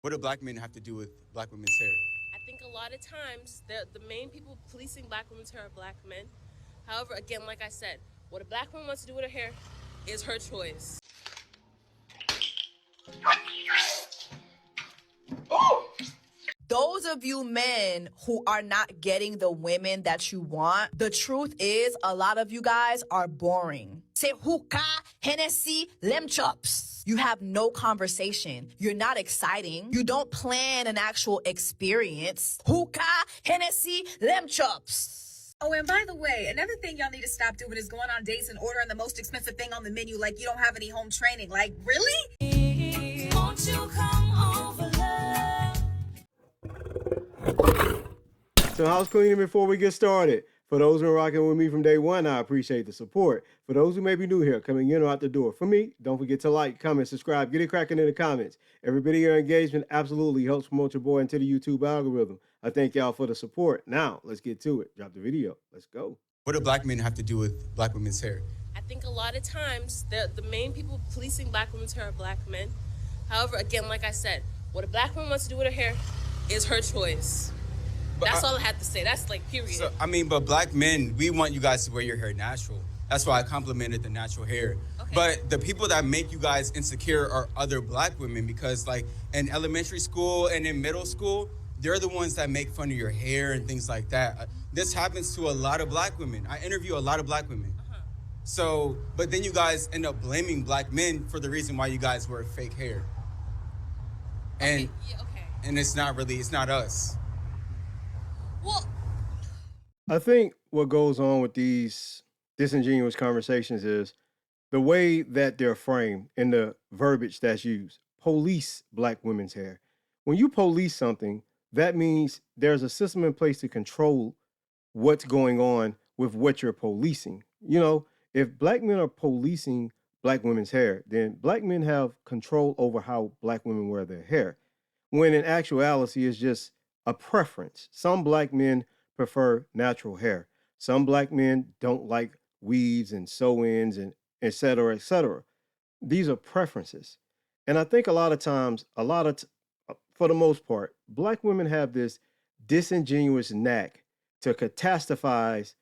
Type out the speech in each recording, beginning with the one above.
What do black men have to do with black women's hair? I think a lot of times the main people policing black women's hair are black men. However, again, like I said, what a black woman wants to do with her hair is her choice. Those of you men who are not getting the women that you want, the truth is a lot of you guys are boring. Say hookah, Hennessy, lem chops. You have no conversation. You're not exciting. You don't plan an actual experience. Hookah, Hennessy, lem chops. Oh, and by the way, another thing y'all need to stop doing is going on dates and ordering the most expensive thing on the menu like you don't have any home training. Like, really? Won't you come over, love? So house cleaning before we get started. For those who are rocking with me from day one, I appreciate the support. For those who may be new here, coming in or out the door, for me, don't forget to like, comment, subscribe, get it cracking in the comments. Every bit of your engagement absolutely helps promote your boy into the YouTube algorithm. I thank y'all for the support. Now, let's get to it. Drop the video. Let's go. What do black men have to do with black women's hair? I think a lot of times the main people policing black women's hair are black men. However, again, like I said, what a black woman wants to do with her hair is her choice. That's all I have to say. That's like period. So, but black men, we want you guys to wear your hair natural. That's why I complimented the natural hair. Okay. But the people that make you guys insecure are other black women because, like, in elementary school and in middle school, they're the ones that make fun of your hair and things like that. This happens to a lot of black women. I interview a lot of black women. So, but then you guys end up blaming black men for the reason why you guys wear fake hair. And and it's not us. Well, I think what goes on with these disingenuous conversations is the way that they're framed and the verbiage that's used. Police black women's hair. When you police something, that means there's a system in place to control what's going on with what you're policing. You know, if black men are policing black women's hair, then black men have control over how black women wear their hair. When in actuality, it's just a preference. Some black men prefer natural hair. Some black men don't like weaves and sew-ins and et cetera, et cetera. These are preferences. And I think a lot of times, for the most part, black women have this disingenuous knack to catastrophize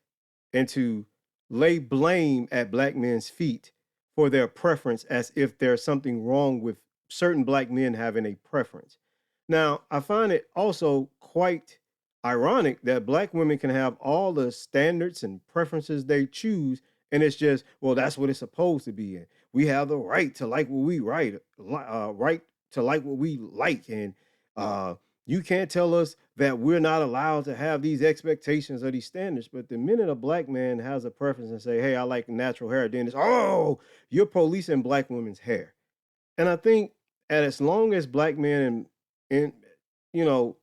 and to lay blame at black men's feet for their preference as if there's something wrong with certain black men having a preference. Now, I find it also quite ironic that black women can have all the standards and preferences they choose, and it's just, well, that's what it's supposed to be. And we have the right to like what we right to like what we like, and you can't tell us that we're not allowed to have these expectations or these standards. But the minute a black man has a preference and say, "Hey, I like natural hair," then it's, "Oh, you're policing black women's hair." And I think, as long as black men and you know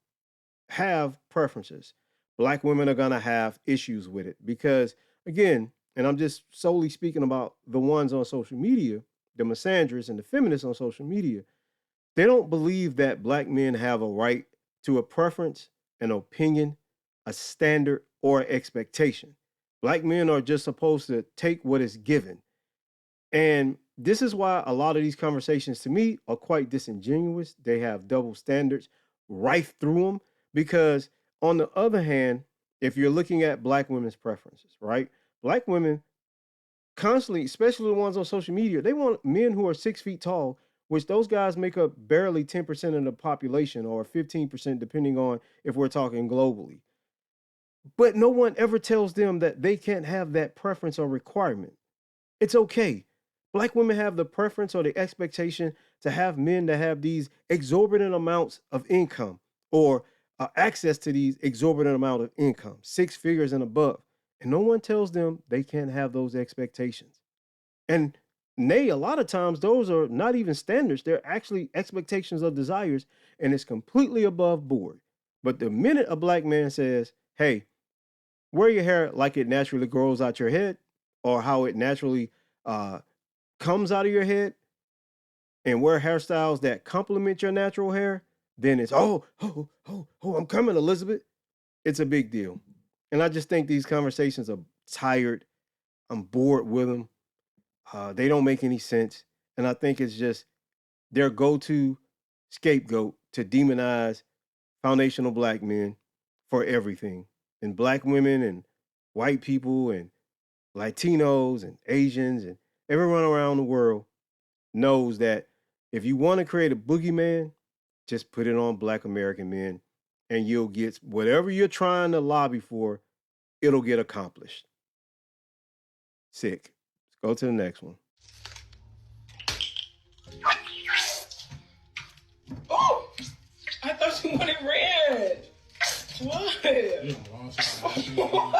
have preferences, black women are gonna have issues with it because, again, and I'm just solely speaking about the ones on social media, the misandrists and the feminists on social media. They don't believe that black men have a right to a preference, an opinion, a standard, or expectation. Black men are just supposed to take what is given. And this is why a lot of these conversations to me are quite disingenuous. They have double standards rife through them because, on the other hand, if you're looking at black women's preferences, right? Black women constantly, especially the ones on social media, they want men who are 6 feet tall, which those guys make up barely 10% of the population or 15%, depending on if we're talking globally. But no one ever tells them that they can't have that preference or requirement. It's okay. Black women have the preference or the expectation to have men that have these exorbitant amounts of income or access to these exorbitant amount of income, 6 figures and above. And no one tells them they can't have those expectations. And nay, a lot of times those are not even standards. They're actually expectations of desires, and it's completely above board. But the minute a black man says, "Hey, wear your hair like it naturally grows out your head or how it naturally comes out of your head, and wear hairstyles that complement your natural hair," then it's, I'm coming, Elizabeth. It's a big deal. And I just think these conversations are tired. I'm bored with them. They don't make any sense. And I think it's just their go-to scapegoat to demonize foundational black men for everything. And black women and white people and Latinos and Asians and everyone around the world knows that if you want to create a boogeyman, just put it on black American men and you'll get whatever you're trying to lobby for, it'll get accomplished. Sick. Let's go to the next one. Oh, I thought you wanted red. What? I thought you wanted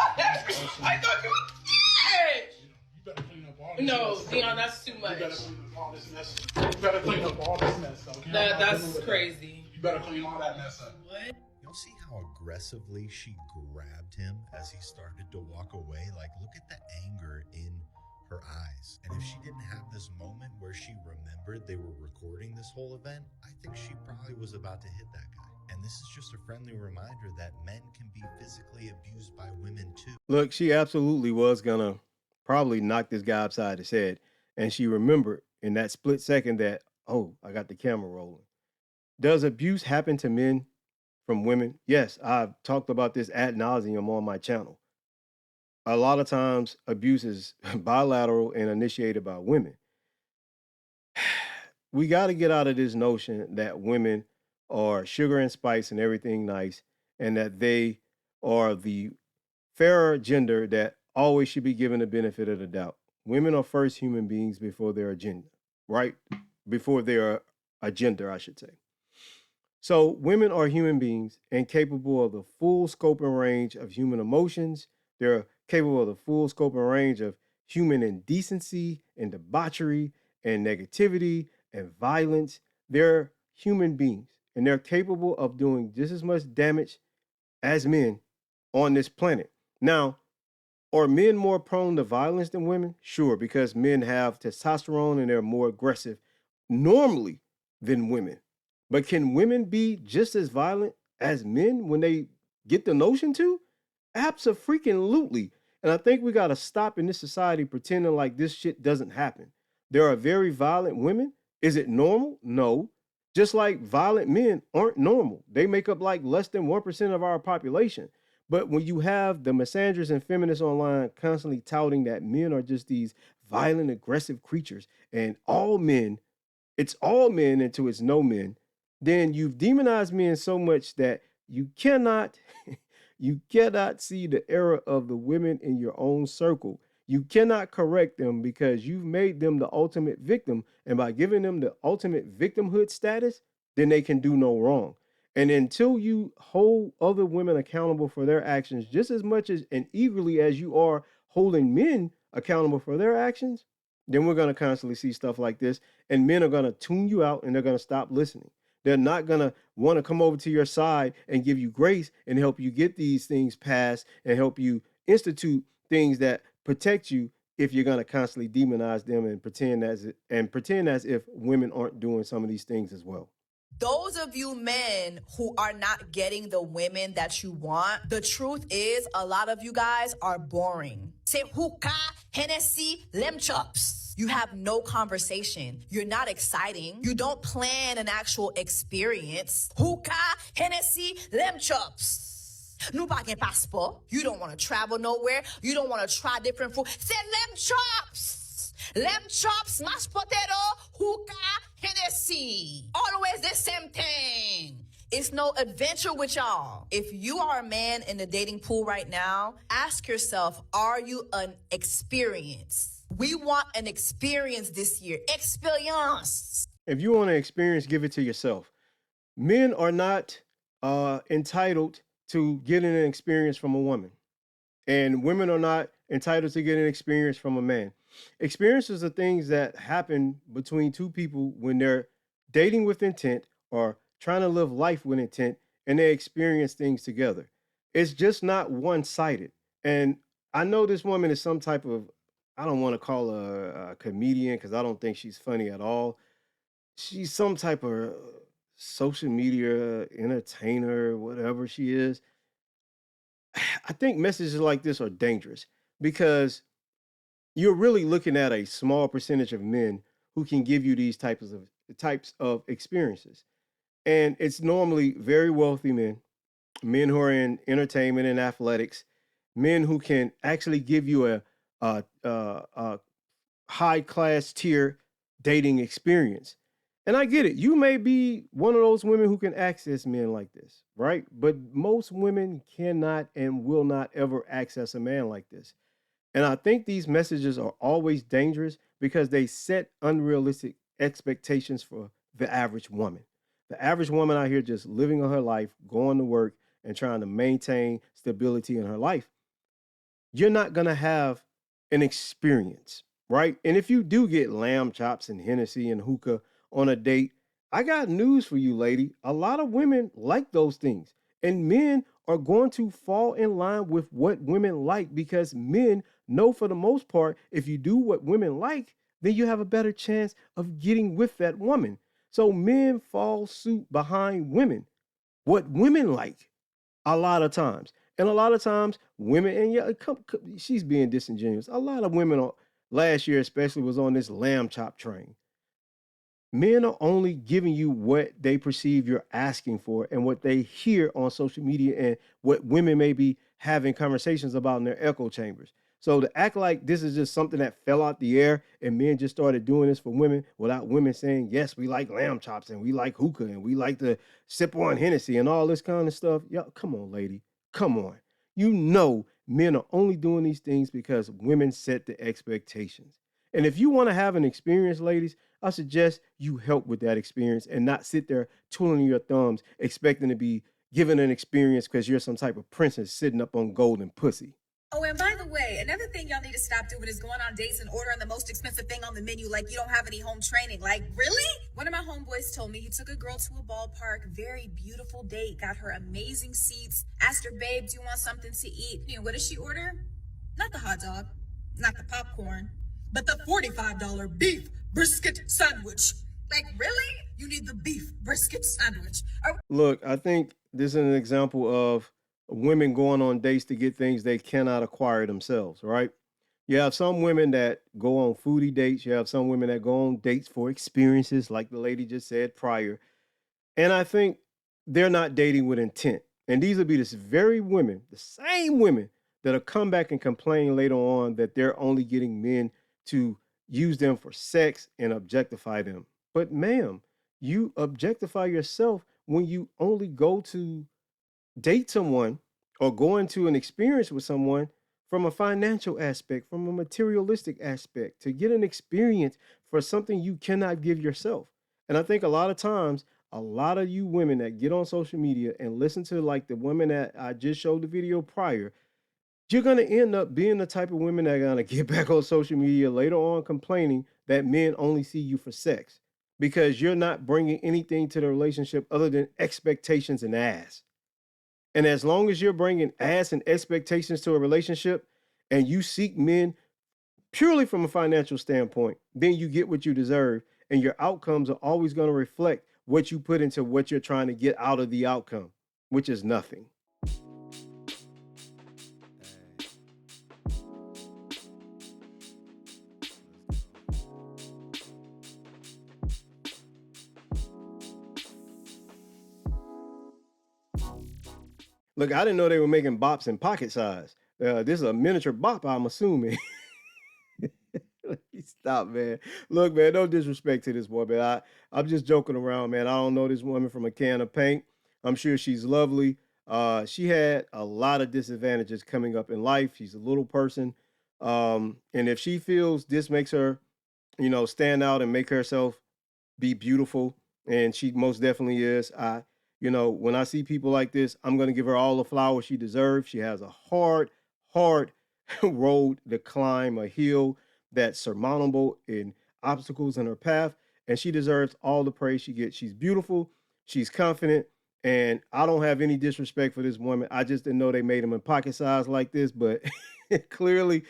red. You better clean up all this No, mess. Dion, that's too much. You better clean up all this mess. You better clean up all this mess, though. That's crazy. You better clean all that mess up. What? You'll see how aggressively she grabbed him as he started to walk away. Like, look at the anger in her eyes. And if she didn't have this moment where she remembered they were recording this whole event, I think she probably was about to hit that guy. And this is just a friendly reminder that men can be physically abused by women too. Look, she absolutely was gonna probably knock this guy upside his head. And she remembered in that split second that, oh, I got the camera rolling. Does abuse happen to men from women? Yes, I've talked about this ad nauseum on my channel. A lot of times abuse is bilateral and initiated by women. We got to get out of this notion that women are sugar and spice and everything nice, and that they are the fairer gender that always should be given the benefit of the doubt. Women are first human beings before their agenda, right? Before their agenda, I should say. So women are human beings and capable of the full scope and range of human emotions. They're capable of the full scope and range of human indecency and debauchery and negativity and violence. They're human beings and they're capable of doing just as much damage as men on this planet. Now, are men more prone to violence than women? Sure, because men have testosterone and they're more aggressive normally than women. But can women be just as violent as men when they get the notion to? Abso-freaking-lutely. And I think we got to stop in this society pretending like this shit doesn't happen. There are very violent women. Is it normal? No. Just like violent men aren't normal. They make up like less than 1% of our population. But when you have the misandrists and feminists online constantly touting that men are just these violent, aggressive creatures and all men, it's all men until it's no men, then you've demonized men so much that you cannot see the error of the women in your own circle. You cannot correct them because you've made them the ultimate victim. And by giving them the ultimate victimhood status, then they can do no wrong. And until you hold other women accountable for their actions just as much as and eagerly as you are holding men accountable for their actions, then we're going to constantly see stuff like this. And men are going to tune you out and they're going to stop listening. They're not going to want to come over to your side and give you grace and help you get these things passed and help you institute things that protect you if you're going to constantly demonize them and pretend as if women aren't doing some of these things as well. Those of you men who are not getting the women that you want, the truth is a lot of you guys are boring. Say hookah, Hennessy, lem chops. You have no conversation. You're not exciting. You don't plan an actual experience. Hookah, Hennessy, lem chops. Nou pa gen passport. You don't want to travel nowhere. You don't want to try different food. Say lem chops. Lem chops, mashed potato, hookah, Hennessy. Always the same thing. It's no adventure with y'all. If you are a man in the dating pool right now, ask yourself, are you an experience? We want an experience this year. Experience. If you want an experience, give it to yourself. Men are not entitled to getting an experience from a woman. And women are not entitled to get an experience from a man. Experiences are things that happen between two people when they're dating with intent or trying to live life with intent and they experience things together. It's just not one-sided. And I know this woman is some type of, I don't want to call her a comedian because I don't think she's funny at all. She's some type of social media entertainer, whatever she is. I think messages like this are dangerous because you're really looking at a small percentage of men who can give you these types of experiences. And it's normally very wealthy men, men who are in entertainment and athletics, men who can actually give you a high class tier dating experience. And I get it. You may be one of those women who can access men like this, right? But most women cannot and will not ever access a man like this. And I think these messages are always dangerous because they set unrealistic expectations for the average woman. The average woman out here just living her life, going to work, and trying to maintain stability in her life. You're not going to have an experience, right? And if you do get lamb chops and Hennessy and hookah on a date, I got news for you, lady. A lot of women like those things. And men are going to fall in line with what women like because men know for the most part, if you do what women like, then you have a better chance of getting with that woman. So men fall suit behind women, what women like a lot of times. And a lot of times women, and yeah, she's being disingenuous. A lot of women last year especially was on this lamb chop train. Men are only giving you what they perceive you're asking for and what they hear on social media and what women may be having conversations about in their echo chambers. So to act like this is just something that fell out the air and men just started doing this for women without women saying, yes, we like lamb chops and we like hookah and we like to sip on Hennessy and all this kind of stuff. Yo, come on, lady. Come on. You know men are only doing these things because women set the expectations. And if you want to have an experience, ladies, I suggest you help with that experience and not sit there twiddling your thumbs expecting to be given an experience because you're some type of princess sitting up on golden pussy. Oh, and by the way, another thing y'all need to stop doing is going on dates and ordering the most expensive thing on the menu like you don't have any home training. Like, really? One of my homeboys told me he took a girl to a ballpark, very beautiful date, got her amazing seats, asked her, babe, do you want something to eat? And what did she order? Not the hot dog, not the popcorn, but the $45 beef brisket sandwich. Like, really? You need the beef brisket sandwich. Look, I think this is an example of women going on dates to get things they cannot acquire themselves, right? You have some women that go on foodie dates. You have some women that go on dates for experiences, like the lady just said prior. And I think they're not dating with intent. And these will be the very women, the same women that'll come back and complain later on that they're only getting men to use them for sex and objectify them. But ma'am, you objectify yourself when you only go to date someone or go into an experience with someone from a financial aspect, from a materialistic aspect, to get an experience for something you cannot give yourself. And I think a lot of times, a lot of you women that get on social media and listen to like the women that I just showed the video prior, you're going to end up being the type of women that are going to get back on social media later on complaining that men only see you for sex because you're not bringing anything to the relationship other than expectations and ass. And as long as you're bringing ass and expectations to a relationship and you seek men purely from a financial standpoint, then you get what you deserve. And your outcomes are always going to reflect what you put into what you're trying to get out of the outcome, which is nothing. Look, I didn't know they were making bops in pocket size. This is a miniature bop, I'm assuming. Stop, man. Look, man, no disrespect to this boy, man. I'm just joking around, man. I don't know this woman from a can of paint. I'm sure she's lovely. She had a lot of disadvantages coming up in life. She's a little person. And if she feels this makes her, stand out and make herself be beautiful, and she most definitely is, when I see people like this, I'm going to give her all the flowers she deserves. She has a hard road to climb, a hill that's surmountable in obstacles in her path. And she deserves all the praise she gets. She's beautiful. She's confident. And I don't have any disrespect for this woman. I just didn't know they made them in pocket size like this. But clearly,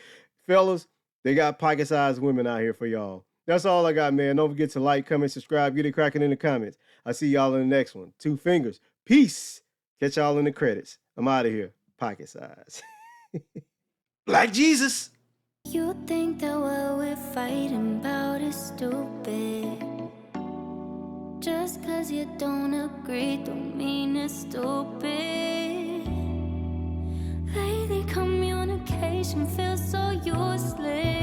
fellas, they got pocket size women out here for y'all. That's all I got, man. Don't forget to like, comment, subscribe, get it cracking in the comments. I'll see y'all in the next one. 2 fingers. Peace. Catch y'all in the credits. I'm out of here. Pocket size. Like Jesus. You think that what we're fighting about is stupid. Just 'cause you don't agree don't mean it's stupid. Lately communication feels so useless.